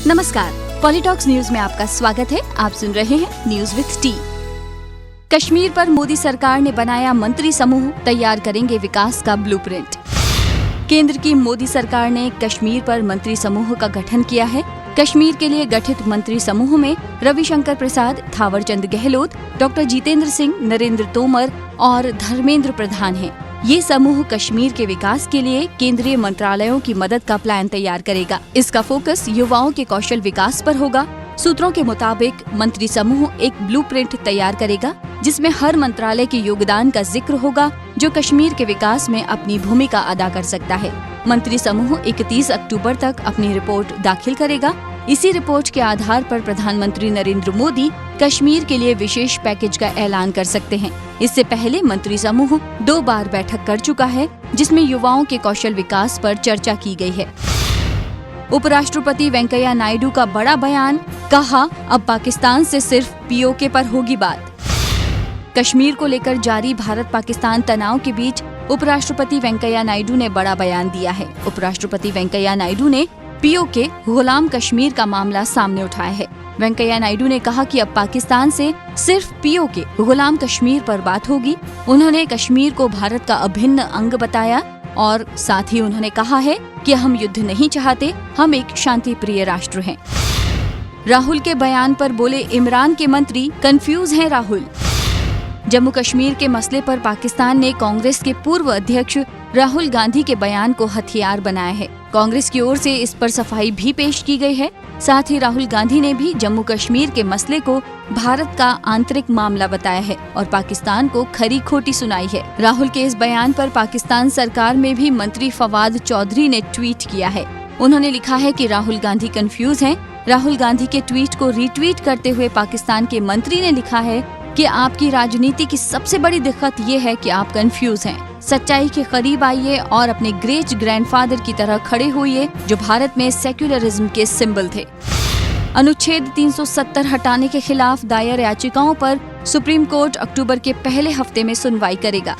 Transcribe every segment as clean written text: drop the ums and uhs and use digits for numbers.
नमस्कार, पॉलिटॉक्स न्यूज में आपका स्वागत है। आप सुन रहे हैं न्यूज विद टी। कश्मीर पर मोदी सरकार ने बनाया मंत्री समूह, तैयार करेंगे विकास का ब्लूप्रिंट। केंद्र की मोदी सरकार ने कश्मीर पर मंत्री समूह का गठन किया है। कश्मीर के लिए गठित मंत्री समूह में रविशंकर प्रसाद, थावरचंद गहलोत, डॉक्टर जितेंद्र सिंह, नरेंद्र तोमर और धर्मेंद्र प्रधान हैं। ये समूह कश्मीर के विकास के लिए केंद्रीय मंत्रालयों की मदद का प्लान तैयार करेगा। इसका फोकस युवाओं के कौशल विकास पर होगा। सूत्रों के मुताबिक मंत्री समूह एक ब्लूप्रिंट तैयार करेगा जिसमें हर मंत्रालय के योगदान का जिक्र होगा जो कश्मीर के विकास में अपनी भूमिका अदा कर सकता है। मंत्री समूह 31 अक्टूबर तक अपनी रिपोर्ट दाखिल करेगा। इसी रिपोर्ट के आधार पर प्रधानमंत्री नरेंद्र मोदी कश्मीर के लिए विशेष पैकेज का ऐलान कर सकते हैं। इससे पहले मंत्री समूह 2 बार बैठक कर चुका है जिसमें युवाओं के कौशल विकास पर चर्चा की गई है। उपराष्ट्रपति वेंकैया नायडू का बड़ा बयान, कहा अब पाकिस्तान से सिर्फ पीओके पर होगी बात। कश्मीर को लेकर जारी भारत पाकिस्तान तनाव के बीच उपराष्ट्रपति वेंकैया नायडू ने बड़ा बयान दिया है। उपराष्ट्रपति वेंकैया नायडू ने पीओके गुलाम कश्मीर का मामला सामने उठाया है। वेंकैया नायडू ने कहा कि अब पाकिस्तान से सिर्फ पीओके गुलाम कश्मीर पर बात होगी। उन्होंने कश्मीर को भारत का अभिन्न अंग बताया और साथ ही उन्होंने कहा है कि हम युद्ध नहीं चाहते, हम एक शांति प्रिय राष्ट्र हैं। राहुल के बयान पर बोले इमरान के मंत्री, कंफ्यूज हैं राहुल। जम्मू कश्मीर के मसले पर पाकिस्तान ने कांग्रेस के पूर्व अध्यक्ष राहुल गांधी के बयान को हथियार बनाया है। कांग्रेस की ओर से इस पर सफाई भी पेश की गई है। साथ ही राहुल गांधी ने भी जम्मू कश्मीर के मसले को भारत का आंतरिक मामला बताया है और पाकिस्तान को खरी खोटी सुनाई है। राहुल के इस बयान पर पाकिस्तान सरकार में भी मंत्री फवाद चौधरी ने ट्वीट किया है। उन्होंने लिखा है कि राहुल गांधी कंफ्यूज हैं। राहुल गांधी के ट्वीट को रीट्वीट करते हुए पाकिस्तान के मंत्री ने लिखा है कि आपकी राजनीति की सबसे बड़ी दिक्कत ये है कि आप कंफ्यूज हैं। सच्चाई के करीब आइए और अपने ग्रेट ग्रैंडफादर की तरह खड़े होइए जो भारत में सेक्युलरिज्म के सिंबल थे। अनुच्छेद 370 हटाने के खिलाफ दायर याचिकाओं पर सुप्रीम कोर्ट अक्टूबर के पहले हफ्ते में सुनवाई करेगा।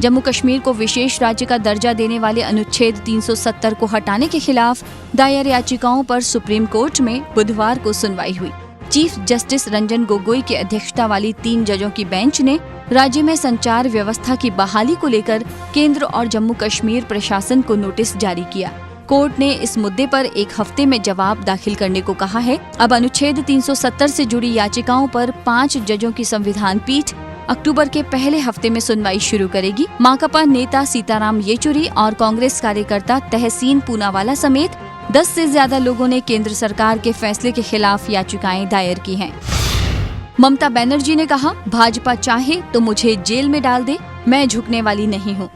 जम्मू कश्मीर को विशेष राज्य का दर्जा देने वाले अनुच्छेद 370 को हटाने के खिलाफ दायर याचिकाओं पर सुप्रीम कोर्ट में बुधवार को सुनवाई हुई। चीफ जस्टिस रंजन गोगोई की अध्यक्षता वाली 3 जजों की बेंच ने राज्य में संचार व्यवस्था की बहाली को लेकर केंद्र और जम्मू कश्मीर प्रशासन को नोटिस जारी किया। कोर्ट ने इस मुद्दे पर 1 हफ्ते में जवाब दाखिल करने को कहा है। अब अनुच्छेद 370 से जुड़ी याचिकाओं पर 5 जजों की संविधान पीठ अक्टूबर के पहले हफ्ते में सुनवाई शुरू करेगी। माकपा नेता सीताराम येचुरी और कांग्रेस कार्यकर्ता तहसीन पूनावाला समेत 10 से ज्यादा लोगों ने केंद्र सरकार के फैसले के खिलाफ याचिकाएं दायर की हैं। ममता बनर्जी ने कहा, भाजपा चाहे तो मुझे जेल में डाल दे, मैं झुकने वाली नहीं हूं।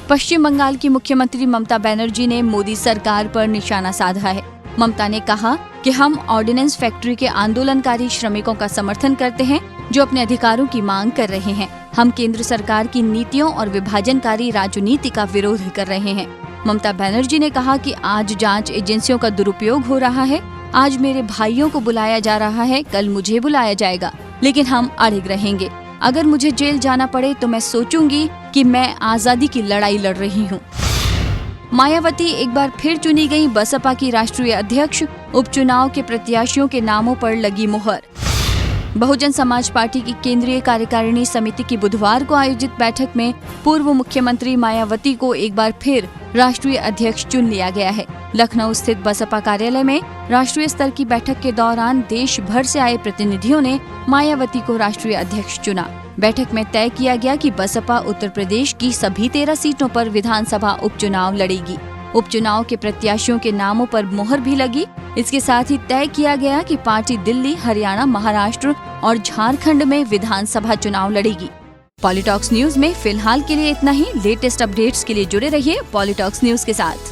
पश्चिम बंगाल की मुख्यमंत्री ममता बनर्जी ने मोदी सरकार पर निशाना साधा है। ममता ने कहा कि हम ऑर्डिनेंस फैक्ट्री के आंदोलनकारी श्रमिकों का समर्थन करते हैं जो अपने अधिकारों की मांग कर रहे हैं। हम केंद्र सरकार की नीतियों और विभाजनकारी राजनीति का विरोध कर रहे हैं। ममता बनर्जी ने कहा कि आज जांच एजेंसियों का दुरुपयोग हो रहा है। आज मेरे भाइयों को बुलाया जा रहा है, कल मुझे बुलाया जाएगा, लेकिन हम अड़िग रहेंगे। अगर मुझे जेल जाना पड़े तो मैं सोचूंगी कि मैं आजादी की लड़ाई लड़ रही हूँ। मायावती एक बार फिर चुनी गई बसपा की राष्ट्रीय अध्यक्ष। उपचुनाव के प्रत्याशियों के नामों पर लगी मुहर। बहुजन समाज पार्टी की केंद्रीय कार्यकारिणी समिति की बुधवार को आयोजित बैठक में पूर्व मुख्यमंत्री मायावती को एक बार फिर राष्ट्रीय अध्यक्ष चुन लिया गया है। लखनऊ स्थित बसपा कार्यालय में राष्ट्रीय स्तर की बैठक के दौरान देश भर से आए प्रतिनिधियों ने मायावती को राष्ट्रीय अध्यक्ष चुना। बैठक में तय किया गया कि बसपा उत्तर प्रदेश की सभी 13 सीटों पर विधानसभा उपचुनाव लड़ेगी। उपचुनाव के प्रत्याशियों के नामों पर मुहर भी लगी। इसके साथ ही तय किया गया कि पार्टी दिल्ली, हरियाणा, महाराष्ट्र और झारखंड में विधानसभा चुनाव लड़ेगी। पॉलिटॉक्स न्यूज में फिलहाल के लिए इतना ही। लेटेस्ट अपडेट्स के लिए जुड़े रहिए पॉलिटॉक्स न्यूज के साथ।